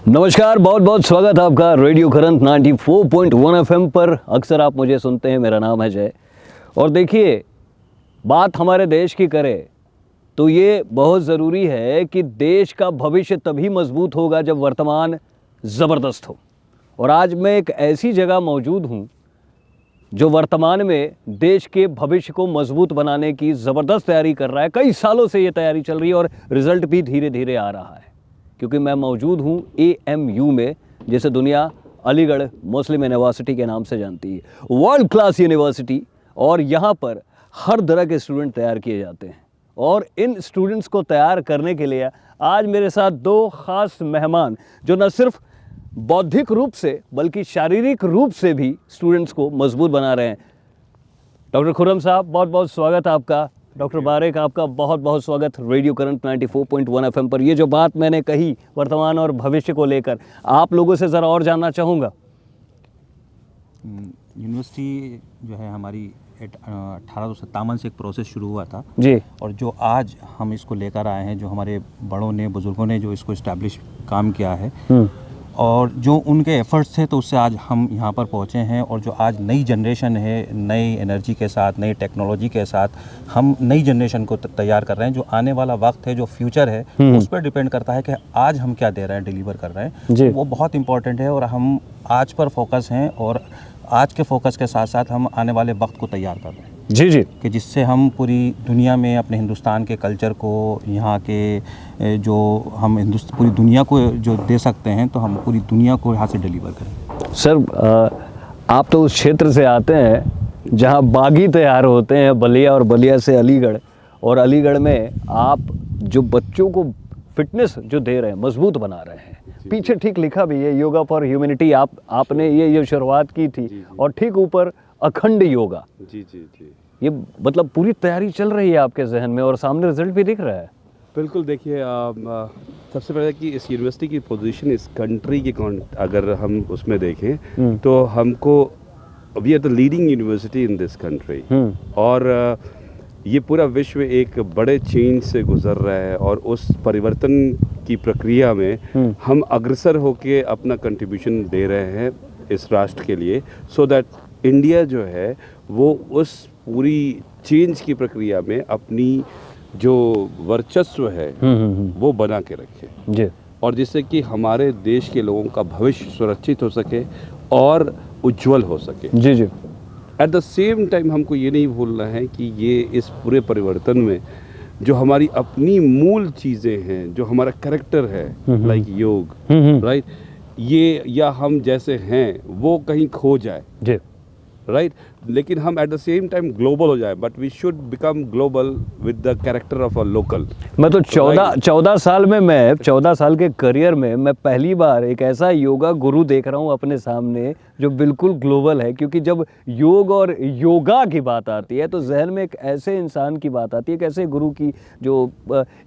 नमस्कार, बहुत बहुत स्वागत है आपका रेडियो करंट 94.1 एफएम पर। अक्सर आप मुझे सुनते हैं। मेरा नाम है जय। और देखिए, बात हमारे देश की करें तो ये बहुत ज़रूरी है कि देश का भविष्य तभी मजबूत होगा जब वर्तमान ज़बरदस्त हो। और आज मैं एक ऐसी जगह मौजूद हूँ जो वर्तमान में देश के भविष्य को मजबूत बनाने की ज़बरदस्त तैयारी कर रहा है। कई सालों से ये तैयारी चल रही है और रिज़ल्ट भी धीरे धीरे आ रहा है, क्योंकि मैं मौजूद हूँ AMU में, जिसे दुनिया अलीगढ़ मुस्लिम यूनिवर्सिटी के नाम से जानती है। वर्ल्ड क्लास यूनिवर्सिटी, और यहाँ पर हर तरह के स्टूडेंट तैयार किए जाते हैं। और इन स्टूडेंट्स को तैयार करने के लिए आज मेरे साथ दो ख़ास मेहमान, जो न सिर्फ बौद्धिक रूप से बल्कि शारीरिक रूप से भी स्टूडेंट्स को मजबूत बना रहे हैं। डॉक्टर खुर्रम साहब, बहुत बहुत स्वागत है आपका। डॉक्टर बारेक, आपका बहुत बहुत स्वागत रेडियो करंट 94.1 एफएम पर। ये जो बात मैंने कही वर्तमान और भविष्य को लेकर, आप लोगों से ज़रा और जानना चाहूँगा। यूनिवर्सिटी जो है हमारी 1857 से एक प्रोसेस शुरू हुआ था जी। और जो आज हम इसको लेकर आए हैं, जो हमारे बड़ों ने, बुज़ुर्गों ने जो इसको इस्टेब्लिश काम किया है और जो उनके एफ़र्ट्स थे, तो उससे आज हम यहाँ पर पहुँचे हैं। और जो आज नई जनरेशन है, नई एनर्जी के साथ, नई टेक्नोलॉजी के साथ हम नई जनरेशन को तैयार कर रहे हैं। जो आने वाला वक्त है, जो फ्यूचर है, उस पर डिपेंड करता है कि आज हम क्या दे रहे हैं, डिलीवर कर रहे हैं। वो बहुत इंपॉर्टेंट है और हम आज पर फोकस हैं और आज के फोकस के साथ साथ हम आने वाले वक्त को तैयार कर रहे हैं। जी जी। कि जिससे हम पूरी दुनिया में अपने हिंदुस्तान के कल्चर को, यहाँ के जो हम पूरी दुनिया को जो दे सकते हैं, तो हम पूरी दुनिया को यहाँ से डिलीवर करें। सर, आप तो उस क्षेत्र से आते हैं जहाँ बागी तैयार होते हैं, बलिया, और बलिया से अलीगढ़, और अलीगढ़ में आप जो बच्चों को फिटनेस जो दे रहे हैं, मजबूत बना रहे हैं। पीछे ठीक लिखा भी है, योगा फॉर ह्यूमैनिटी। आपने ये शुरुआत की थी, और ठीक ऊपर अखंड योगा। जी जी जी। ये मतलब पूरी तैयारी चल रही है आपके जहन में और सामने रिजल्ट भी दिख रहा है। बिल्कुल। देखिए, सबसे पहले कि इस यूनिवर्सिटी की पोजीशन इस कंट्री की अगर हम उसमें देखें तो हमको, we are the leading university in this country. और ये पूरा विश्व एक बड़े चेंज से गुजर रहा है और उस परिवर्तन की प्रक्रिया में हम अग्रसर होकर अपना कंट्रीब्यूशन दे रहे हैं इस राष्ट्र के लिए, सो दैट इंडिया जो है वो उस पूरी चेंज की प्रक्रिया में अपनी जो वर्चस्व है वो बना के रखे जी। और जिससे कि हमारे देश के लोगों का भविष्य सुरक्षित हो सके और उज्जवल हो सके। जी जी। एट द सेम टाइम हमको ये नहीं भूलना है कि ये इस पूरे परिवर्तन में जो हमारी अपनी मूल चीज़ें हैं, जो हमारा कैरेक्टर है, लाइक योग, राइट, ये या हम जैसे हैं वो कहीं खो जाए, जी, राइट, लेकिन हम at the same time global हो जाए, but we should become global with the character of a local. मैं तो 14 साल में, मैं 14 साल के करियर में मैं पहली बार एक ऐसा योगा गुरु देख रहा हूँ अपने सामने जो बिल्कुल ग्लोबल है। क्योंकि जब योग और योगा की बात आती है तो जहन में एक ऐसे इंसान की बात आती है, एक ऐसे गुरु की जो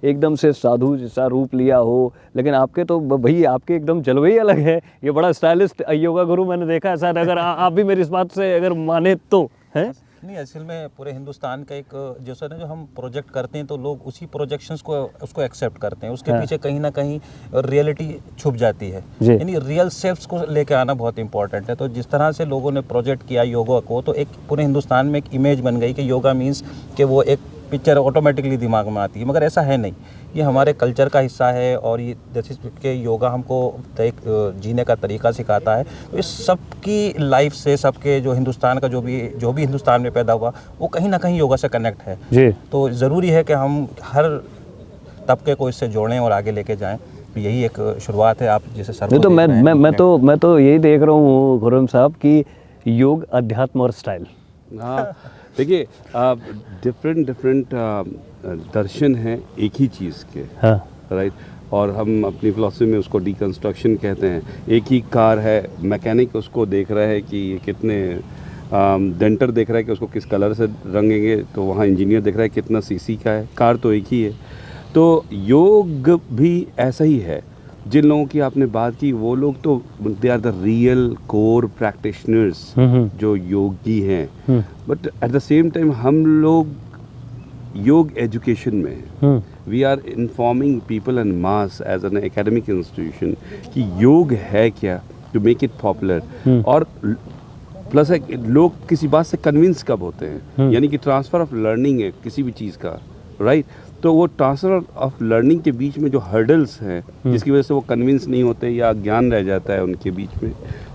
एकदम से साधु जैसा रूप लिया हो। लेकिन आपके तो भाई, आपके एकदम जलवे ही अलग है। ये बड़ा स्टाइलिस्ट योगा गुरु मैंने देखा है। शायद अगर आप भी मेरी इस बात से अगर माने तो है नहीं, असल में पूरे हिंदुस्तान का एक जैसा ना, जो हम प्रोजेक्ट करते हैं तो लोग उसी प्रोजेक्शंस को उसको एक्सेप्ट करते हैं। उसके पीछे कहीं ना कहीं रियलिटी छुप जाती है, यानी रियल सेल्फ्स को लेके आना बहुत इंपॉर्टेंट है। तो जिस तरह से लोगों ने प्रोजेक्ट किया योगा को, तो एक पूरे हिंदुस्तान में एक इमेज बन गई कि योगा मीन्स कि वो एक पिक्चर ऑटोमेटिकली दिमाग में आती है, मगर ऐसा है नहीं। ये हमारे कल्चर का हिस्सा है और ये जैसे कि योगा हमको एक जीने का तरीका सिखाता है। तो इस सब की लाइफ से, सबके जो हिंदुस्तान का जो भी हिंदुस्तान में पैदा हुआ, वो कहीं ना कहीं योगा से कनेक्ट है जी। तो ज़रूरी है कि हम हर तबके को इससे जोड़ें और आगे लेके जाएं। तो यही एक शुरुआत है। आप जैसे सर तो मैं तो यही देख रहा हूँ खुर्रम साहब कि योग, अध्यात्म और स्टाइल। हाँ, देखिए, डिफरेंट दर्शन हैं एक ही चीज़ के, राइट। और हम अपनी फिलॉसफी में उसको डिकंस्ट्रक्शन कहते हैं। एक ही कार है, मैकेनिक उसको देख रहा है कि ये कितने, डेंटर देख रहा है कि उसको किस कलर से रंगेंगे, तो वहाँ इंजीनियर देख रहा है कितना सीसी का है। कार तो एक ही है। तो योग भी ऐसा ही है। जिन लोगों की आपने बात की, वो लोग तो they are the real core practitioners, जो योगी हैं। But at the same time हम लोग योग एजुकेशन में है। We are informing people and mass as an academic institution कि योग है क्या, टू मेक इट पॉपुलर। और प्लस है लोग किसी बात से कन्विंस कब होते हैं, यानी कि ट्रांसफ़र ऑफ लर्निंग है किसी भी चीज़ का, राइट। तो वो ट्रांसफ़र ऑफ लर्निंग के बीच में जो हर्डल्स हैं जिसकी वजह से वो कन्विंस नहीं होते या ज्ञान रह जाता है उनके बीच में,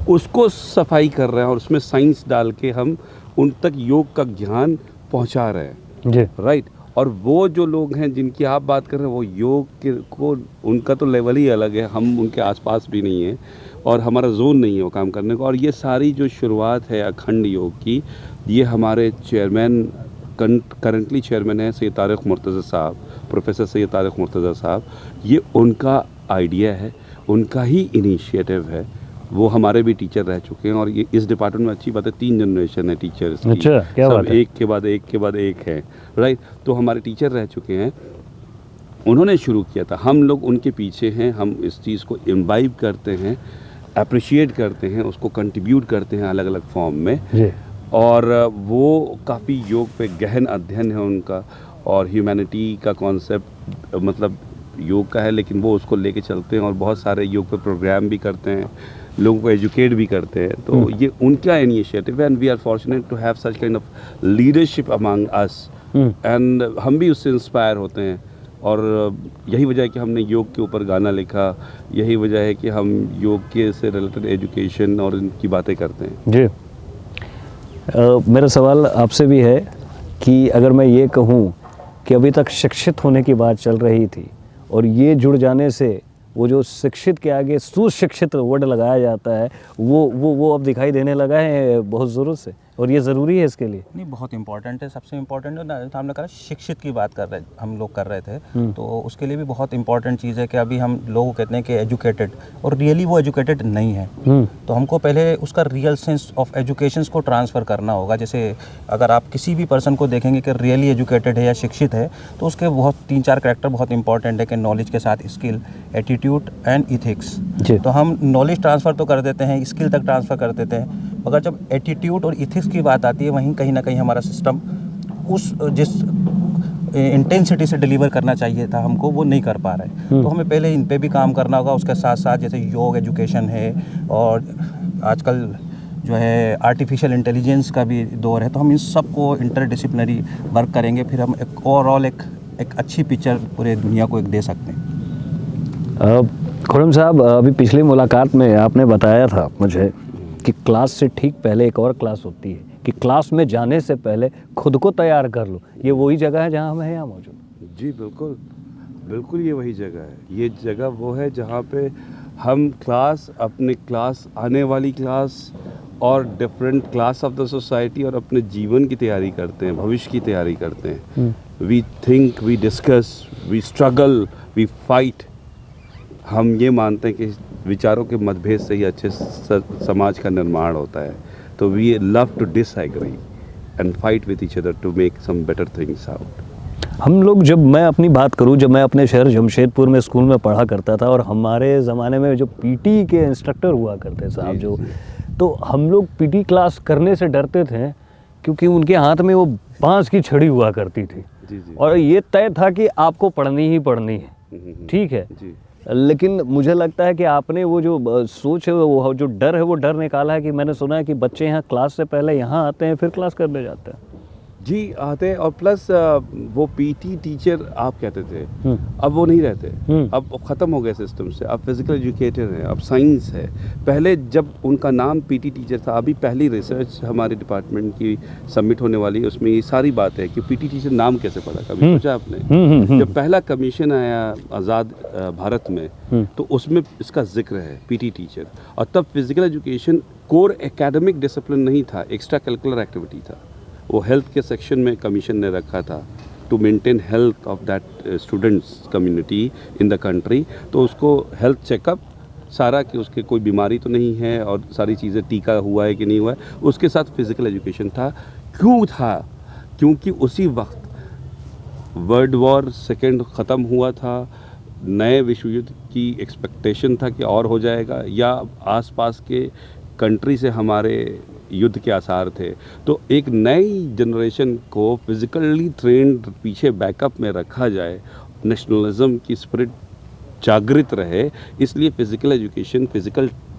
उसको सफाई कर रहे हैं और उसमें साइंस डाल के हम उन तक योग का ज्ञान पहुंचा रहे हैं जी, राइट। और वो जो लोग हैं जिनकी आप बात कर रहे हैं वो योग के को उनका तो लेवल ही अलग है, हम उनके आसपास भी नहीं हैं और हमारा जोन नहीं है वो काम करने को। और ये सारी जो शुरुआत है अखंड योग की, ये हमारे चेयरमैन करंटली चेयरमैन है सैयद तारिक मुर्तज़ा साहब, प्रोफेसर सैयद तारिक मुर्तज़ा साहब, ये उनका आइडिया है, उनका ही इनिशिएटिव है। वो हमारे भी टीचर रह चुके हैं और ये इस डिपार्टमेंट में अच्छी बात है 3 जनरेशन है टीचर्स की। अच्छा, क्या बात है। एक के बाद एक के बाद एक है, राइट। तो हमारे टीचर रह चुके हैं, उन्होंने शुरू किया था, हम लोग उनके पीछे हैं, हम इस चीज़ को इम्बाइब करते हैं, अप्रिशिएट करते हैं, उसको कंट्रीब्यूट करते हैं अलग अलग फॉर्म में जी, और वो काफ़ी योग पे गहन अध्ययन है उनका और ह्यूमैनिटी का कॉन्सेप्ट मतलब योग का है, लेकिन वो उसको लेके चलते हैं और बहुत सारे योग पे प्रोग्राम भी करते हैं, लोगों को एजुकेट भी करते हैं। तो ये उनका इनिशिएटिव है and we are fortunate to have such kind of leadership among us and हम भी उससे इंस्पायर होते हैं। और यही वजह है कि हमने योग के ऊपर गाना लिखा, यही वजह है कि हम योग के से रिलेटेड एजुकेशन और इनकी बातें करते हैं। जी। मेरा सवाल आपसे भी है कि अगर मैं ये कहूँ कि अभी तक शिक्षित होने की बात चल रही थी और ये जुड़ जाने से वो जो शिक्षित के आगे सुशिक्षित वर्ड लगाया जाता है वो अब दिखाई देने लगा है बहुत ज़ोरों से, और ये ज़रूरी है इसके लिए। नहीं, बहुत इंपॉर्टेंट है। सबसे इम्पोर्टेंट जो हमने कहा शिक्षित की बात कर रहे हम लोग कर रहे थे, तो उसके लिए भी बहुत इंपॉर्टेंट चीज़ है कि अभी हम लोग कहते हैं कि एजुकेटेड, और रियली वो एजुकेटेड नहीं है। तो हमको पहले उसका रियल सेंस ऑफ एजुकेशन को ट्रांसफ़र करना होगा। जैसे अगर आप किसी भी पर्सन को देखेंगे कि रियली एजुकेटेड है या शिक्षित है, तो उसके बहुत 3-4 कैरेक्टर बहुत इंपॉर्टेंट है कि नॉलेज के साथ स्किल, एटीट्यूड एंड इथिक्स। तो हम नॉलेज ट्रांसफ़र तो कर देते हैं, स्किल तक ट्रांसफ़र कर देते हैं, मगर जब एटीट्यूड और इथिक्स की बात आती है वहीं कहीं ना कहीं हमारा सिस्टम उस जिस इंटेंसिटी से डिलीवर करना चाहिए था हमको, वो नहीं कर पा रहे। तो हमें पहले इन पे भी काम करना होगा। उसके साथ साथ जैसे योग एजुकेशन है और आजकल जो है आर्टिफिशियल इंटेलिजेंस का भी दौर है, तो हम इन सब को इंटरडिसिप्लिनरी वर्क करेंगे, फिर हम एक ओवरऑल एक अच्छी पिक्चर पूरे दुनिया को एक दे सकते हैं। खुर्रम साहब, अभी पिछली मुलाकात में आपने बताया था मुझे कि क्लास से ठीक पहले एक और क्लास होती है, कि क्लास में जाने से पहले खुद को तैयार कर लो। ये वही जगह है जहाँ हम हैं यहाँ मौजूद? जी बिल्कुल बिल्कुल, ये वही जगह है। ये जगह वो है जहाँ पे हम क्लास, अपने क्लास, आने वाली क्लास और different class of the society और अपने जीवन की तैयारी करते हैं, भविष्य की तैयारी करते हैं। We think, we discuss, we struggle, we fight. हम ये मानते हैं कि विचारों के मतभेद से ही अच्छे समाज का निर्माण होता है। तो we love to disagree and fight with each other to make some better things out. हम लोग, जब मैं अपनी बात करूं, जब मैं अपने शहर जमशेदपुर में स्कूल में पढ़ा करता था और हमारे ज़माने में जो पीटी के इंस्ट्रक्टर हुआ करते साहब जो, तो हम लोग पीटी क्लास करने से डरते थे क्योंकि उनके हाथ में वो बांस की छड़ी हुआ करती थी। और ये तय था कि आपको पढ़नी ही पढ़नी है, ठीक है। लेकिन मुझे लगता है कि आपने वो जो सोच है, वो जो डर है, वो डर निकाला है। कि मैंने सुना है कि बच्चे यहाँ क्लास से पहले यहाँ आते हैं, फिर क्लास करने जाते हैं। जी आते हैं, और प्लस वो पीटी टीचर आप कहते थे, अब वो नहीं रहते, अब ख़त्म हो गए सिस्टम से। अब फिजिकल एजुकेटर हैं, अब साइंस है। पहले जब उनका नाम पीटी टीचर था, अभी पहली रिसर्च हमारे डिपार्टमेंट की सबमिट होने वाली है, उसमें ये सारी बात है कि पीटी टीचर नाम कैसे पड़ा। कभी सोचा आपने? जब पहला कमीशन आया आज़ाद भारत में, तो उसमें इसका जिक्र है पीटी टीचर। और तब physical education corps academic discipline नहीं था, एक्स्ट्रा करिकुलर एक्टिविटी था। वो हेल्थ के सेक्शन में कमीशन ने रखा था to maintain health of that students community in the country. तो उसको हेल्थ चेकअप सारा, कि उसके कोई बीमारी तो नहीं है और सारी चीज़ें, टीका हुआ है कि नहीं हुआ है, उसके साथ फिज़िकल एजुकेशन था। क्यों था? क्योंकि उसी वक्त वर्ल्ड वॉर सेकेंड ख़त्म हुआ था, नए विश्व युद्ध की एक्सपेक्टेशन था कि और हो जाएगा, या आसपास के कंट्री से हमारे युद्ध के आसार थे, तो एक नई जनरेशन को फिज़िकली ट्रेंड पीछे बैकअप में रखा जाए, नेशनलिज्म की स्पिरिट जागृत रहे, इसलिए फ़िज़िकल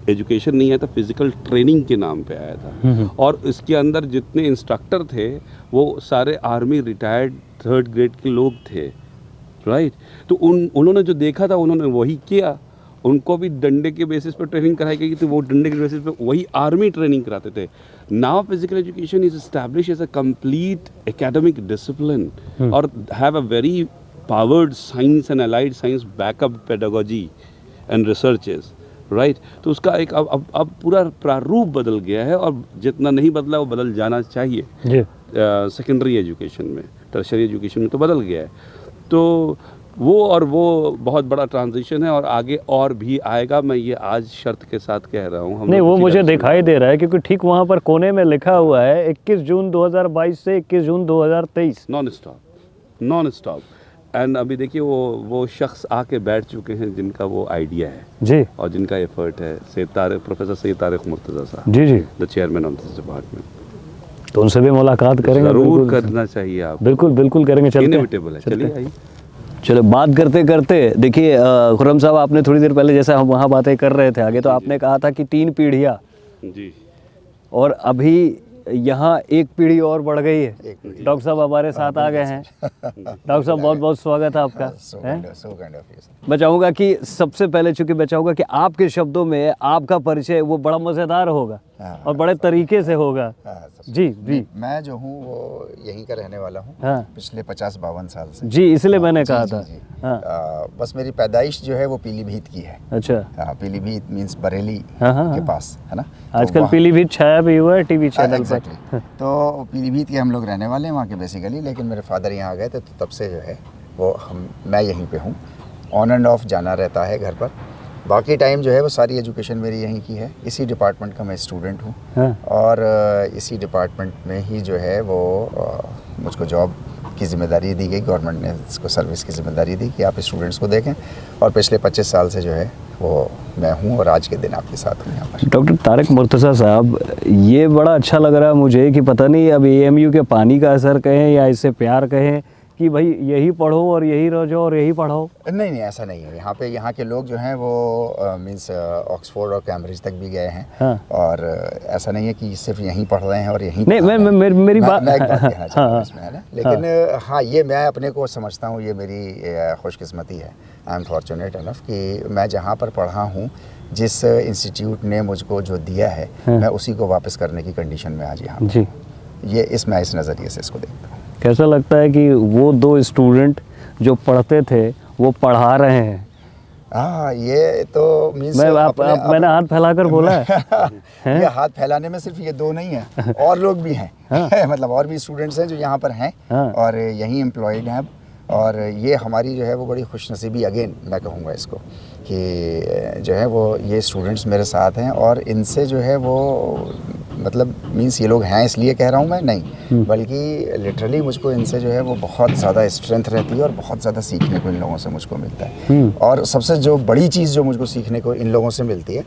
एजुकेशन नहीं आया था, फिज़िकल ट्रेनिंग के नाम पे आया था। और इसके अंदर जितने इंस्ट्रक्टर थे वो सारे आर्मी रिटायर्ड 3rd ग्रेड के लोग थे, राइट। तो उन्होंने जो देखा था उन्होंने वही किया। उनको भी डंडे के बेसिस पर ट्रेनिंग कराई गई, तो वो डंडे के बेसिस पर वही आर्मी ट्रेनिंग कराते थे। Now physical education is establish as a complete academic discipline और have a very powered science and allied science backup pedagogy and researches, right. तो उसका एक अब पूरा प्रारूप बदल गया है, और जितना नहीं बदला वो बदल जाना चाहिए। सेकेंडरी एजुकेशन में, टर्शरी एजुकेशन में तो बदल गया है। तो वो बहुत बड़ा ट्रांजिशन है, और आगे और भी आएगा। मैं ये आज शर्त के साथ कह रहा हूँ। नहीं, वो मुझे दिखाई दे रहा है, क्योंकि ठीक वहाँ पर कोने में लिखा हुआ है 21 जून 2022 से 21 जून 2023 नॉन स्टॉप। एंड अभी देखिए वो शख्स आके बैठ चुके हैं जिनका वो आइडिया है जी, और जिनका एफर्ट है, प्रोफेसर सैयद तारिक मुर्तज़ा साहब, जी जी, the chairman of this department. तो उनसे भी मुलाकात करेंगे, जरूर करना चाहिए आप, बिल्कुल करेंगे। चलते इनएविटेबल है। चलिए आइए। चलो, बात करते करते देखिए खुर्रम साहब, आपने थोड़ी देर पहले जैसा हम वहाँ बातें कर रहे थे आगे, तो आपने कहा था कि 3 पीढ़ियाँ, जी, और अभी यहाँ एक पीढ़ी और बढ़ गई है। डॉक्टर साहब हमारे साथ आ गए हैं। डॉक्टर साहब, बहुत बहुत स्वागत है आपका। मैं चाहूँगा कि सबसे पहले, चूँकि मैं चाहूँगा कि आपके शब्दों में आपका परिचय वो बड़ा मज़ेदार होगा और बड़े तरीके से होगा। जी जी, मैं जो हूँ वो यहीं का रहने वाला हूँ, पिछले 50-52 साल से। जी, इसलिए मैंने कहा था। बस मेरी पैदाइश जो है वो पीलीभीत की है। अच्छा, पीलीभीत मीन्स बरेली के पास, है ना। आजकल पीलीभीत छाया भी हुआ है टीवी चैनल पर। तो पीलीभीत के हम लोग रहने वाले हैं वहाँ के बेसिकली, लेकिन मेरे फादर यहाँ आ गए थे, तो तब से जो है वो मैं यहीं पे हूँ। ऑन एंड ऑफ जाना रहता है घर पर, बाकी टाइम जो है वो सारी एजुकेशन मेरी यहीं की है। इसी डिपार्टमेंट का मैं स्टूडेंट हूँ, और इसी डिपार्टमेंट में ही जो है वो मुझको जॉब की ज़िम्मेदारी दी गई। गवर्नमेंट ने इसको सर्विस की ज़िम्मेदारी दी कि आप स्टूडेंट्स को देखें, और पिछले 25 साल से जो है वो मैं हूँ, और आज के दिन आपके साथ हूँ यहाँ पर। डॉक्टर तारिक मुर्तज़ा साहब, ये बड़ा अच्छा लग रहा है मुझे कि पता नहीं अब AMU के पानी का असर कहें या इससे प्यार कहें कि भाई यही पढ़ो और यही रह जाओ और यही पढ़ाओ। नहीं, ऐसा नहीं है। यहाँ पे यहाँ के लोग जो हैं वो मीन्स ऑक्सफोर्ड और कैम्ब्रिज तक भी गए हैं। और ऐसा नहीं है कि सिर्फ यहीं पढ़ रहे हैं और यहीं नहीं। मेरी बात, मैं एक बात कहना चाहता हूँ इसमें, है ना। लेकिन हाँ, ये मैं अपने को समझता हूँ, ये मेरी खुशकिस्मती है। आई एम फॉर्चुनेट इनफ कि मैं जहाँ पर पढ़ा हूँ, जिस इंस्टीट्यूट ने मुझको जो दिया है, मैं उसी को वापस करने की कंडीशन में आज यहाँ जी। मैं इस नज़रिए से इसको देखता हूँ। कैसा लगता है कि वो 2 स्टूडेंट जो पढ़ते थे वो पढ़ा रहे हैं? हाँ, ये तो मीन्स मैंने हाथ फैलाकर बोला है। ये हाथ फैलाने में सिर्फ ये 2 नहीं है, और लोग भी हैं। मतलब और भी स्टूडेंट्स हैं जो यहाँ पर हैं और यहीं एम्प्लॉयड हैं। और ये हमारी जो है वो बड़ी खुशनसीबी, अगेन मैं कहूँगा इसको, कि जो है वो ये स्टूडेंट्स मेरे साथ हैं, और इनसे जो है वो मतलब मीन्स ये लोग हैं इसलिए कह रहा हूँ मैं, नहीं, बल्कि लिटरली मुझको इनसे जो है वो बहुत ज़्यादा स्ट्रेंथ रहती है, और बहुत ज़्यादा सीखने को इन लोगों से मुझको मिलता है। और सबसे जो बड़ी चीज़ जो मुझको सीखने को इन लोगों से मिलती है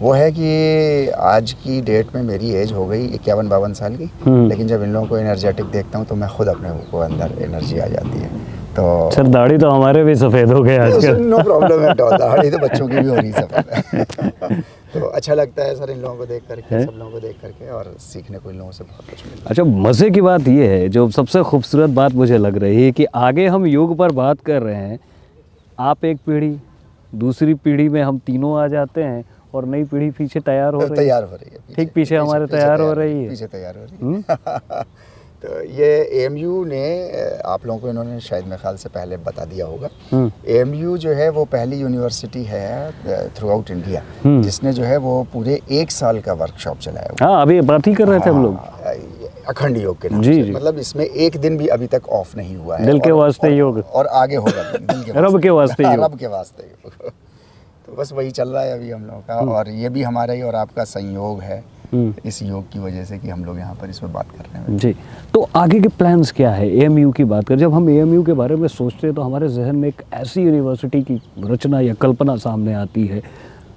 वो है कि आज की डेट में मेरी एज हो गई 51-52 साल की, लेकिन जब इन लोगों को एनर्जेटिक देखता हूँ तो मैं खुद अपने को अंदर एनर्जी आ जाती है। तो सर, दाढ़ी तो हमारे भी सफ़ेद हो गए आजकल। नो प्रॉब्लम है, दाढ़ी तो बच्चों की भी हो रही सफ़ेद। तो अच्छा लगता है सर इन लोगों को देख करके, सब लोगों को देख करके, और सीखने को इन लोगों से बहुत कुछ मिलता है। अच्छा, मज़े की बात ये है, जो सबसे खूबसूरत बात मुझे लग रही है कि आगे हम युग पर बात कर रहे हैं, आप एक पीढ़ी, दूसरी पीढ़ी में हम तीनों आ जाते हैं, और नई पीढ़ी पीछे तैयार हो रही है। ठीक पीछे हमारे तैयार हो रही है, पीछे तैयार हो रही है। तो ये AMU ने, आप लोगों को इन्होंने शायद मेरे ख्याल से पहले बता दिया होगा, AMU जो है वो पहली यूनिवर्सिटी है थ्रू आउट इंडिया जिसने जो है वो पूरे 1 साल का वर्कशॉप चलाया हुआ। हाँ, अभी बात ही कर रहे थे हम लोग अखंड योग के नाम से। मतलब इसमें एक दिन भी अभी तक ऑफ नहीं हुआ है। दिल के वास्ते योग, और आगे होगा दिल के रब के वास्ते योग, रब के वास्ते योग। तो बस वही चल रहा है अभी हम लोगों का, और ये भी हमारा ही और आपका संयोग है इस योग की वजह से कि हम लोग यहाँ पर इस पर बात कर रहे हैं जी। तो आगे के प्लान्स क्या है? AMU की बात करें, जब हम AMU के बारे में सोचते हैं तो हमारे जहन में एक ऐसी यूनिवर्सिटी की रचना या कल्पना सामने आती है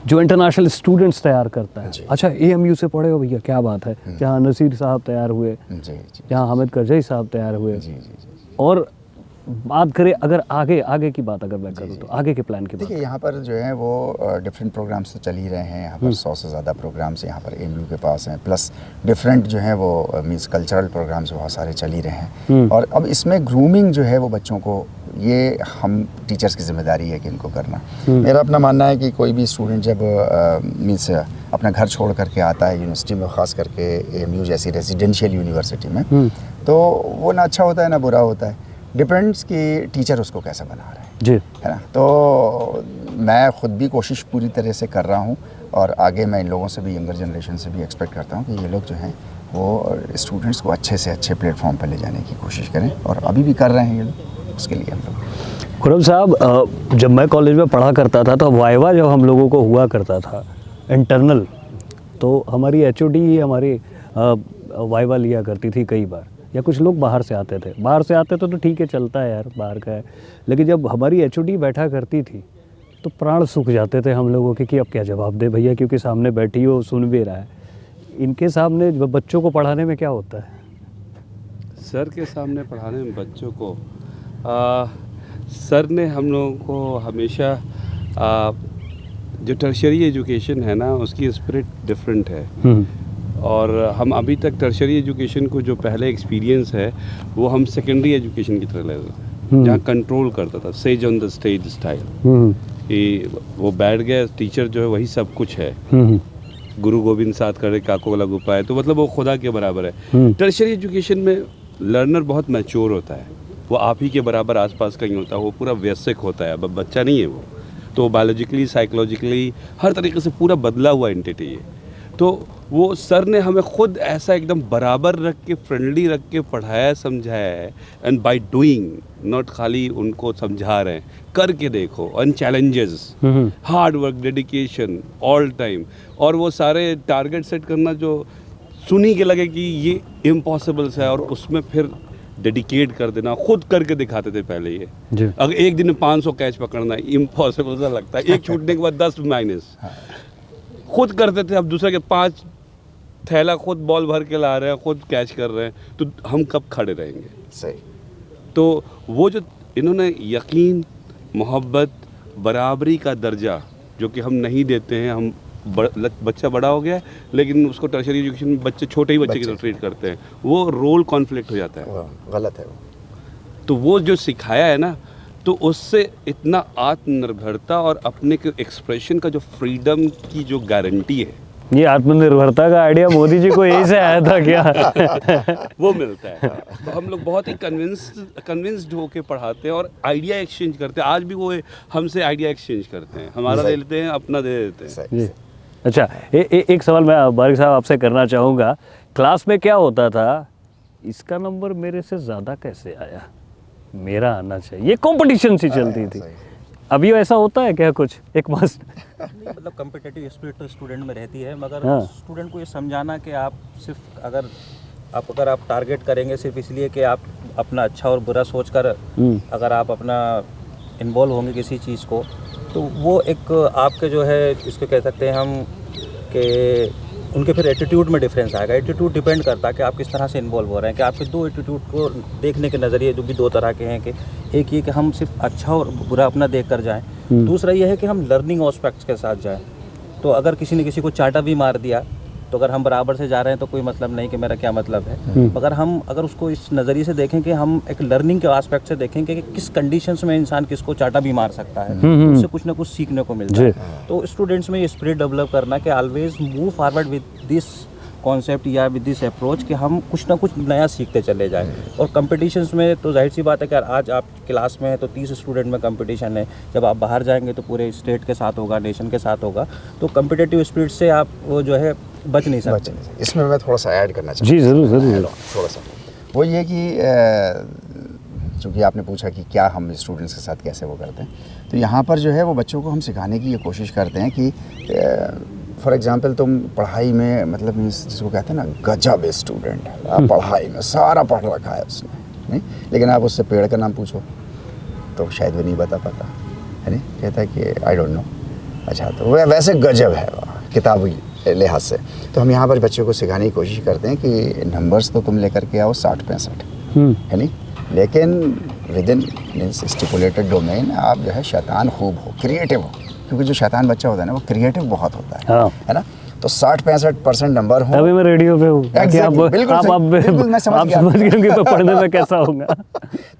जो इंटरनेशनल स्टूडेंट्स तैयार करता है। जी। अच्छा, AMU से पढ़े हो भैया, क्या बात है। जहाँ नसीर साहब तैयार हुए, जी जहाँ हामिद करजई साहब तैयार हुए। जी जी। और बात करें अगर आगे की बात अगर मैं करूँ तो आगे के प्लान की बात। देखिए यहाँ पर जो है वो डिफरेंट प्रोग्राम्स तो चल ही रहे हैं। यहाँ पर 100 से ज़्यादा प्रोग्राम्स यहाँ पर AMU के पास हैं, प्लस डिफरेंट जो है वो मीन्स कल्चरल प्रोग्राम्स बहुत सारे चल ही रहे हैं। और अब इसमें ग्रूमिंग जो है वो बच्चों को, ये हम टीचर्स की जिम्मेदारी है कि इनको करना। मेरा अपना मानना है कि कोई भी स्टूडेंट जब मीन्स अपना घर छोड़ करके आता है यूनिवर्सिटी में, ख़ास करके AMU जैसी रेजिडेंशियल यूनिवर्सिटी में, तो वो ना अच्छा होता है ना बुरा होता है। डिपेंड्स कि टीचर उसको कैसा बना रहे हैं, जी, है ना। तो मैं ख़ुद भी कोशिश पूरी तरह से कर रहा हूँ, और आगे मैं इन लोगों से भी, यंगर जनरेशन से भी एक्सपेक्ट करता हूँ कि ये लोग जो हैं वो स्टूडेंट्स को अच्छे से अच्छे प्लेटफॉर्म पर ले जाने की कोशिश करें, और अभी भी कर रहे हैं ये लोग, उसके लिए हम लोग। खुरम साहब, जब मैं कॉलेज में पढ़ा करता था तो वाइवा जब हम लोगों को हुआ करता था इंटरनल, तो हमारी HOD ही हमारी वाइवा लिया करती थी कई बार, या कुछ लोग बाहर से आते थे। बाहर से आते थे तो ठीक है, चलता है यार, बाहर का है। लेकिन जब हमारी HOD बैठा करती थी तो प्राण सूख जाते थे हम लोगों के कि अब क्या जवाब दे भैया, क्योंकि सामने बैठी हो, सुन भी रहा है। इनके सामने बच्चों को पढ़ाने में क्या होता है? सर के सामने पढ़ाने में बच्चों को सर ने हम लोगों को हमेशा जो टर्शरी एजुकेशन है ना, उसकी स्पिरिट डिफरेंट है। और हम अभी तक टर्शरी एजुकेशन को जो पहले एक्सपीरियंस है वो हम सेकेंडरी एजुकेशन की तरह ले रहे हैं, जहाँ कंट्रोल करता था, says on the stage style, कि वो बैठ गए, टीचर जो है वही सब कुछ है, गुरु गोविंद साथ करे काको लघु पाए, तो मतलब वो खुदा के बराबर है। टर्शरी एजुकेशन में लर्नर बहुत मैच्योर होता है, वो आप ही के बराबर आसपास कहीं होता है, वो पूरा वयस्क होता है, अब बच्चा नहीं है वो, तो बायोलॉजिकली, साइकोलॉजिकली हर तरीके से पूरा बदला हुआ एंटिटी है। तो वो सर ने हमें खुद ऐसा एकदम बराबर रख के, फ्रेंडली रख के पढ़ाया, समझाया है, एंड बाय डूइंग, नॉट खाली उनको समझा रहे हैं, करके देखो, and challenges, hard work, dedication all time, और वो सारे टारगेट सेट करना जो सुनी के लगे कि ये इम्पॉसिबल है, और उसमें फिर डेडिकेट कर देना, खुद करके दिखाते थे पहले ये। अगर एक दिन में 500 कैच पकड़ना इम्पॉसिबल सा लगता है, एक छूटने के बाद 10 माइनस, खुद करते थे। अब दूसरे के 5 थैला खुद बॉल भर के ला रहे हैं, खुद कैच कर रहे हैं, तो हम कब खड़े रहेंगे? सही। तो वो जो इन्होंने यकीन, मोहब्बत, बराबरी का दर्जा जो कि हम नहीं देते हैं, हम बच्चा बड़ा हो गया है लेकिन उसको टर्शरी एजुकेशन में बच्चे, छोटे ही बच्चे की तरह ट्रीट करते हैं, वो रोल कॉन्फ्लिक्ट हो जाता है, गलत है वो। तो वो जो सिखाया है ना, तो उससे इतना आत्मनिर्भरता और अपने के एक्सप्रेशन का जो फ्रीडम की जो गारंटी है, ये आत्मनिर्भरता का आइडिया मोदी जी को यही से आया था क्या? वो मिलता है। तो हम लोग बहुत ही कन्विंस्ड होके पढ़ाते हैं और आइडिया एक्सचेंज करते हैं। आज भी वो हमसे आइडिया एक्सचेंज करते हैं, हमारा दे लेते हैं, अपना दे देते हैं। जी। अच्छा, एक सवाल मैं बारिक साहब आपसे करना चाहूँगा। क्लास में क्या होता था, इसका नंबर मेरे से ज़्यादा कैसे आया, मेरा आना चाहिए, ये कॉम्पिटिशन सी चलती थी। अभी ऐसा होता है क्या कुछ, एक मस्त? नहीं, मतलब कम्पिटिटिव स्पिरिट तो स्टूडेंट में रहती है, मगर हाँ। स्टूडेंट को ये समझाना कि आप सिर्फ अगर आप टारगेट करेंगे सिर्फ इसलिए कि आप अपना अच्छा और बुरा सोचकर अगर आप अपना इन्वॉल्व होंगे किसी चीज़ को, तो वो एक आपके जो है इसको कह सकते हैं हम कि उनके फिर एटीट्यूड में डिफरेंस आएगा। एटीट्यूड डिपेंड करता है कि आप किस तरह से इन्वॉल्व हो रहे हैं, कि आपके दो एटीट्यूड को देखने के नज़रिए जो भी दो तरह के हैं, कि एक ये कि हम सिर्फ अच्छा और बुरा अपना देख कर जाएँ, दूसरा ये है कि हम लर्निंग एस्पेक्ट्स के साथ जाएँ। तो अगर किसी ने किसी को चाटा भी मार दिया तो अगर हम बराबर से जा रहे हैं तो कोई मतलब नहीं कि मेरा क्या मतलब है, मगर हम अगर उसको इस नज़रिए से देखें कि हम एक लर्निंग के एस्पेक्ट से देखेंगे कि किस कंडीशंस में इंसान किसको चाटा भी मार सकता है, उससे कुछ ना कुछ सीखने को मिलता है। तो स्टूडेंट्स में ये स्पिरिट डेवलप करना कि always move forward with this concept या विद दिस अप्रोच, कि हम कुछ ना कुछ नया सीखते चले जाएं। और कंपटीशंस में तो जाहिर सी बात है कि आज आप क्लास में हैं तो 30 स्टूडेंट में कंपटीशन है, जब आप बाहर जाएंगे तो पूरे स्टेट के साथ होगा, नेशन के साथ होगा, तो कंपिटिटिव स्पिरिट से आप वो जो है बच नहीं सकते। इसमें मैं थोड़ा सा ऐड करना चाहता हूँ। जी ज़रूर ज़रूर। थोड़ा सा वो ये कि चूँकि आपने पूछा कि क्या हम स्टूडेंट्स के साथ कैसे वो करते हैं, तो यहाँ पर जो है वो बच्चों को हम सिखाने की ये कोशिश करते हैं कि फॉर एग्जांपल तुम पढ़ाई में, मतलब जिसको कहते हैं ना गजब स्टूडेंट, पढ़ाई में सारा पढ़ रखा है उसने, नहीं, लेकिन आप उससे पेड़ का नाम पूछो तो शायद वो नहीं बता पाता है, नहीं, कहता है कि आई डोंट नो। अच्छा, तो वह वैसे गजब है किताबी लिहाज से। तो हम यहाँ पर बच्चों को सिखाने की कोशिश करते हैं कि नंबर्स तो तुम लेकर के आओ 60-65 है नहीं, लेकिन with in means stipulated domain आप जो है शैतान खूब हो, क्रिएटिव हो, क्योंकि जो शैतान बच्चा होता है ना वो क्रिएटिव बहुत होता है, हाँ। है ना। तो 60-65% नंबर हो। अभी मैं रेडियो पे हूँ। Exactly, बिल्कुल मैं समझ गया कि पढ़ने में कैसा होगा।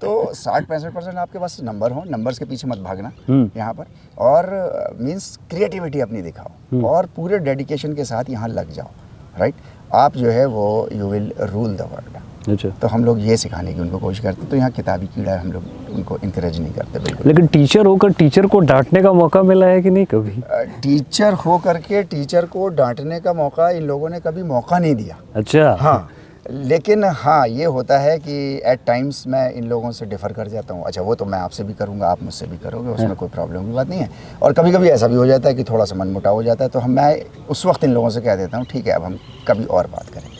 तो 60-65% आपके पास नंबर हो, नंबर्स के पीछे मत भागना यहाँ पर, और मींस क्रिएटिविटी अपनी दिखाओ और पूरे डेडिकेशन के साथ यहाँ लग जाओ, राइट। आप जो है वो you will rule the world. अच्छा, तो हम लोग ये सिखाने की उनको कोशिश करते हैं। तो यहाँ किताबी कीड़ा हम लोग उनको इंकरेज नहीं करते बिल्कुल। लेकिन टीचर होकर टीचर को डांटने का मौका मिला है कि नहीं कभी? टीचर हो करके टीचर को डांटने का मौका इन लोगों ने कभी मौका नहीं दिया। अच्छा, हाँ, लेकिन हाँ ये होता है कि एट टाइम्स मैं इन लोगों से डिफ़र कर जाता हूँ। अच्छा, वो तो मैं आपसे भी करूँगा, आप मुझसे भी करोगे, उसमें कोई प्रॉब्लम की बात नहीं है। और कभी कभी ऐसा भी हो जाता है कि थोड़ा सा मनमुटाव हो जाता है, तो मैं उस वक्त इन लोगों से कह देता हूँ ठीक है अब हम कभी और बात करेंगे।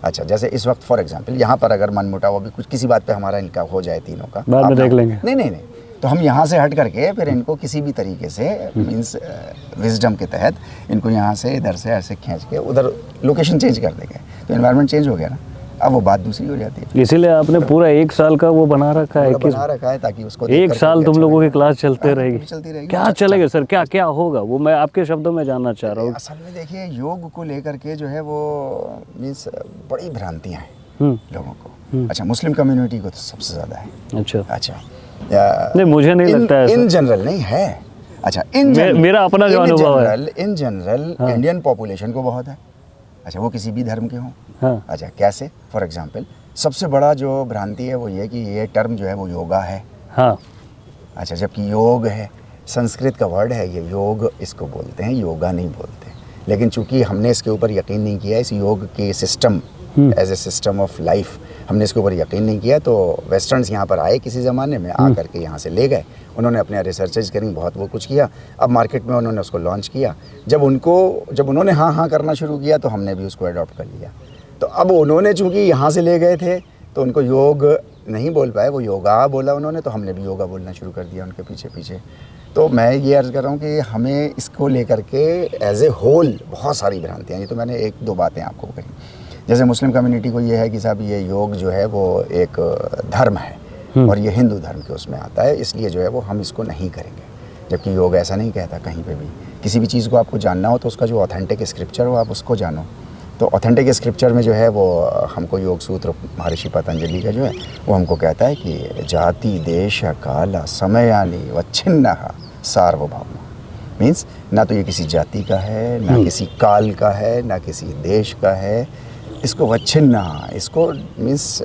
अच्छा, जैसे इस वक्त फॉर एग्जांपल यहाँ पर अगर मनमुटाव अभी कुछ किसी बात पे हमारा इनका हो जाए तीनों का, बाद में देख लेंगे। नहीं, तो हम यहाँ से हट करके फिर इनको किसी भी तरीके से मीन्स विजडम के तहत इनको यहाँ से इधर से ऐसे खींच के उधर लोकेशन चेंज कर देंगे, तो एनवायरनमेंट चेंज हो गया ना, अब वो बात दूसरी हो जाती है। इसीलिए आपने पूरा 1 साल का वो बना रखा है कि बना रखा है ताकि उसको 1 साल तुम लोगों की क्लास चलते रहेगी। चलती रहेगी। क्या चलेगा सर, क्या क्या होगा वो मैं आपके शब्दों में जानना चाह रहा हूँ। असल में देखिए योग को लेकर के जो है वो मीन्स बड़ी भ्रांतियाँ हैं लोगों को। अच्छा, मुस्लिम कम्युनिटी को तो सबसे ज़्यादा है। अच्छा, नहीं मुझे नहीं लगता है इन जनरल नहीं है। अच्छा, मेरा अपना जो अनुभव है, इन जनरल इंडियन पॉपुलेशन को बहुत है। अच्छा, वो किसी भी धर्म के हों। हाँ। अच्छा, कैसे? फॉर एग्जांपल सबसे बड़ा जो भ्रांति है वो ये कि ये टर्म जो है वो योगा है। हाँ। अच्छा, जबकि योग है, संस्कृत का वर्ड है ये, योग इसको बोलते हैं, योगा नहीं बोलते। लेकिन चूंकि हमने इसके ऊपर यकीन नहीं किया, इस योग के system as a system of life हमने इसके ऊपर यकीन नहीं किया, तो वेस्टर्न्स यहाँ पर आए किसी ज़माने में, आ करके यहाँ से ले गए, उन्होंने अपने रिसर्चेज करी, बहुत वो कुछ किया, अब मार्केट में उन्होंने उसको लॉन्च किया। जब उन्होंने हाँ करना शुरू किया तो हमने भी उसको अडॉप्ट कर लिया। तो अब उन्होंने चूँकि यहाँ से ले गए थे तो उनको योग नहीं बोल पाए, वो योगा बोला उन्होंने, तो हमने भी योगा बोलना शुरू कर दिया उनके पीछे पीछे। तो मैं ये अर्ज़ कर रहा हूँ कि हमें इसको लेकर के एज ए होल बहुत सारी भ्रांतियाँ, ये तो मैंने 1-2 बातें आपको कही। जैसे मुस्लिम कम्युनिटी को ये है कि साहब ये योग जो है वो एक धर्म है और ये हिंदू धर्म के उसमें आता है, इसलिए जो है वो हम इसको नहीं करेंगे, जबकि योग ऐसा नहीं कहता कहीं पे भी। किसी भी चीज़ को आपको जानना हो तो उसका जो ऑथेंटिक स्क्रिप्चर हो आप उसको जानो। तो ऑथेंटिक स्क्रिप्चर में जो है वो हमको योग सूत्र महर्षि पतंजलि का जो है वो हमको कहता है कि जाति देश काला समयानि वच्छिन्न सार्वभौम। मीन्स ना तो ये किसी जाति का है, ना किसी काल का है, ना किसी देश का है, इसको वच्छिन्न, इसको मीन्स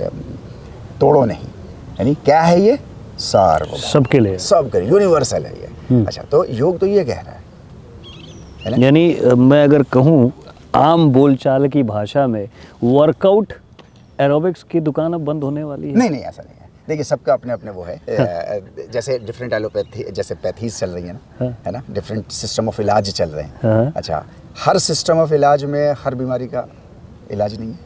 तोड़ो नहीं, यानी क्या है ये? सार्वभौम, सबके लिए, सबके लिए, यूनिवर्सल है ये। अच्छा, तो योग तो ये कह रहा है ना? यानी मैं अगर कहूँ आम बोलचाल की भाषा में वर्कआउट एरोबिक्स की दुकान अब बंद होने वाली है। नहीं, ऐसा नहीं है। देखिए सबका अपने अपने वो है, जैसे डिफरेंट एलोपैथी, जैसे पैथीज चल रही है ना, है ना, डिफरेंट सिस्टम ऑफ इलाज चल रहे हैं। अच्छा, हर सिस्टम ऑफ इलाज में हर बीमारी का इलाज नहीं है,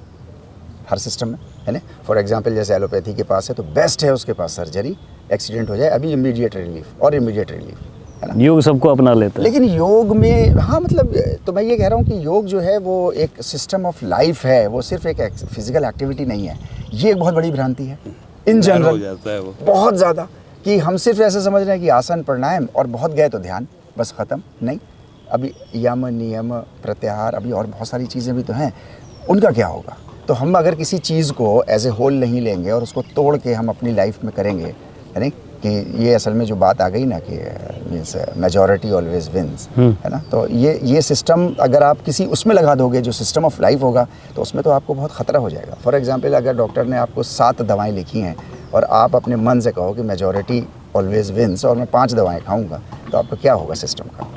हर सिस्टम में, है ना। फॉर एग्जांपल जैसे एलोपैथी के पास है तो बेस्ट है उसके पास सर्जरी, एक्सीडेंट हो जाए अभी इमीडिएट रिलीफ और इमीडिएट रिलीफ, है ना। योग सबको अपना लेता है। लेकिन योग में हाँ मतलब, तो मैं ये कह रहा हूँ कि योग जो है वो एक सिस्टम ऑफ लाइफ है, वो सिर्फ एक फिजिकल एक्टिविटी नहीं है। ये एक बहुत बड़ी भ्रांति है इन जनरल, बहुत ज़्यादा, कि हम सिर्फ ऐसे समझ रहे हैं कि आसन प्राणायाम और बहुत गए तो ध्यान, बस ख़त्म। नहीं, अभी यम नियम प्रत्याहार, अभी और बहुत सारी चीज़ें भी तो हैं, उनका क्या होगा? तो हम अगर किसी चीज़ को एज ए होल नहीं लेंगे और उसको तोड़ के हम अपनी लाइफ में करेंगे, यानी कि ये असल में जो बात आ गई ना कि मीन्स मेजॉरिटी ऑलवेज विंस, है ना। तो ये सिस्टम अगर आप किसी उसमें लगा दोगे जो सिस्टम ऑफ लाइफ होगा, तो उसमें तो आपको बहुत ख़तरा हो जाएगा। फॉर एग्जांपल अगर डॉक्टर ने आपको 7 दवाएं लिखी हैं और आप अपने मन से कहो कि मेजॉरिटी ऑलवेज विंस और मैं 5 दवाएं खाऊंगा, तो आपका क्या होगा सिस्टम का?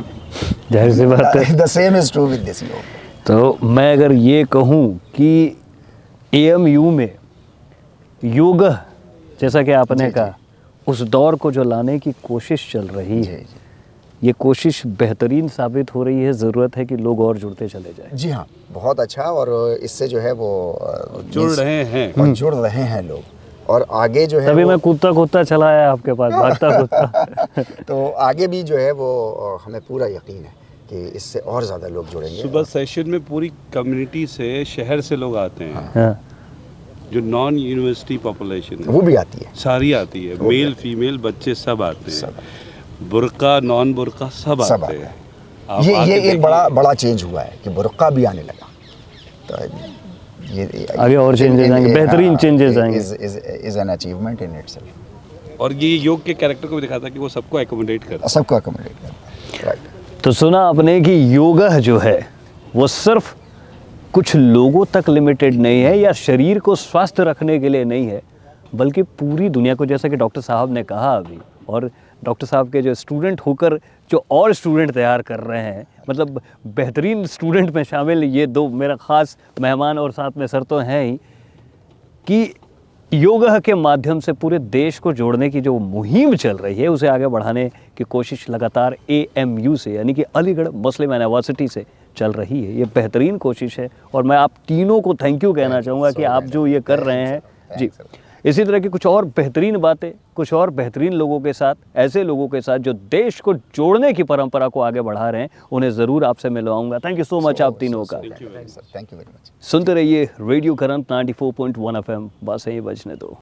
जाहिर सी बात है। The same is true with this योग। तो मैं अगर ये कहूँ कि AMU में योग, जैसा कि आपने कहा, उस दौर को जो लाने की कोशिश चल रही है, ये कोशिश बेहतरीन साबित हो रही है। ज़रूरत है कि लोग और जुड़ते चले जाएं। जी हाँ, बहुत अच्छा, और इससे जो है वो जुड़ रहे हैं और जुड़ रहे हैं लोग। और आगे जो है तभी वो- मैं कूदता चला आया आपके पास, भागता कूदता। तो आगे भी जो है वो हमें पूरा यकीन है कि इससे और ज़्यादा लोग जुड़ेंगे। सुबह सेशन में पूरी कम्युनिटी से, शहर से लोग आते हैं, हाँ, जो नॉन यूनिवर्सिटी पॉपुलेशन है वो भी आती है। सारी आती है, मेल फीमेल बच्चे सब आते हैं, बुर्का नॉन बुर्का सब सब आते आते हैं। हैं। आप ये आके एक देखिए। बड़ा चेंज हुआ है कि बुर्का भी आने लगा। तो ये आगे और changes आएंगे, बेहतरीन changes आएंगे। Is an achievement in itself. और ये योग के कैरेक्टर को भी दिखाता है कि वो सबको एकोमोडेट करता है। सबको अकोमोडेट करना, राइट। तो सुना आपने कि योगा जो है वो सिर्फ कुछ लोगों तक लिमिटेड नहीं है या शरीर को स्वस्थ रखने के लिए नहीं है, बल्कि पूरी दुनिया को, जैसा कि डॉक्टर साहब ने कहा अभी, और डॉक्टर साहब के जो स्टूडेंट होकर जो और स्टूडेंट तैयार कर रहे हैं, मतलब बेहतरीन स्टूडेंट में शामिल ये दो मेरा ख़ास मेहमान और साथ में सर तो हैं ही, कि योगा के माध्यम से पूरे देश को जोड़ने की जो मुहिम चल रही है उसे आगे बढ़ाने की कोशिश लगातार AMU से, यानी कि अलीगढ़ मुस्लिम यूनिवर्सिटी से चल रही है। ये बेहतरीन कोशिश है और मैं आप तीनों को थैंक यू कहना चाहूँगा कि आप जो ये कर रहे हैं जी। इसी तरह की कुछ और बेहतरीन बातें, कुछ और बेहतरीन लोगों के साथ, ऐसे लोगों के साथ जो देश को जोड़ने की परंपरा को आगे बढ़ा रहे हैं, उन्हें ज़रूर आपसे मिलवाऊंगा। थैंक यू सो मच आप तीनों का। Thank you very much. सुनते रहिए रेडियो करंट 94.1 FM, बस यही बजने दो।